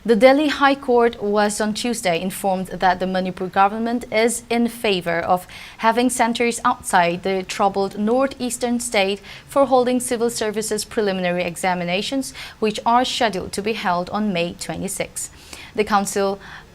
The Delhi High Court was on Tuesday informed that the Manipur government is in favor of having centers outside the troubled northeastern state for holding civil services preliminary examinations, which are scheduled to be held on May 26.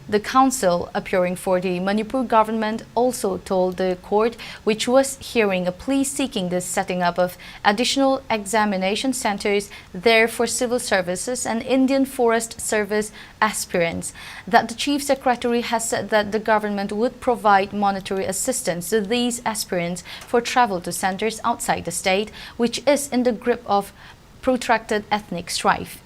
The counsel appearing for the Manipur government also told the court, which was hearing a plea seeking the setting up of additional examination centers there for civil services and Indian Forest Service aspirants, that the Chief Secretary has said that the government would provide monetary assistance to these aspirants for travel to centers outside the state, which is in the grip of protracted ethnic strife.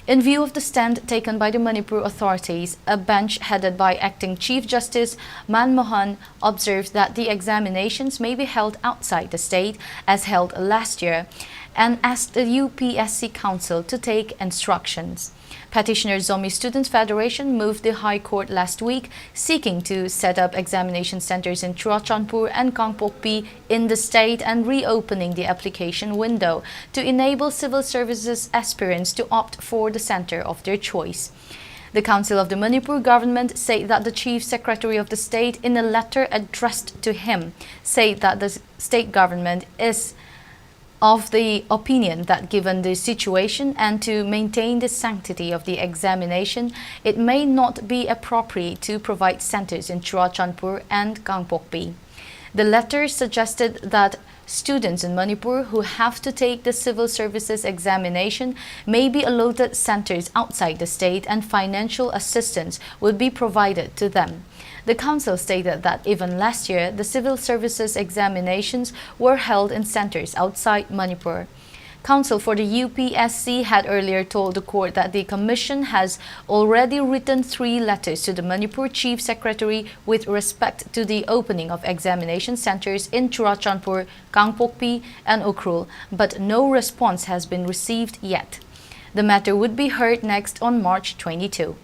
In view of the stand taken by the Manipur authorities, a bench headed by Acting Chief Justice Manmohan observed that the examinations may be held outside the state as held last year and asked the UPSC Council to take instructions. Petitioner Zomi Students Federation moved the High Court last week seeking to set up examination centers in Churachandpur and Kangpokpi in the state and reopening the application window to enable civil services aspirants to opt for the center of their choice. The Council of the Manipur government said that the Chief Secretary of the state, in a letter addressed to him, said that the state government is of the opinion that given the situation and to maintain the sanctity of the examination, it may not be appropriate to provide centers in Churachandpur and Kangpokpi. The letter suggested that students in Manipur who have to take the civil services examination may be allotted centers outside the state and financial assistance would be provided to them. The council stated that even last year, the civil services examinations were held in centers outside Manipur. Counsel for the UPSC had earlier told the court that the commission has already written 3 letters to the Manipur Chief Secretary with respect to the opening of examination centers in Churachandpur, Kangpokpi and Ukhrul, but no response has been received yet. The matter would be heard next on March 22.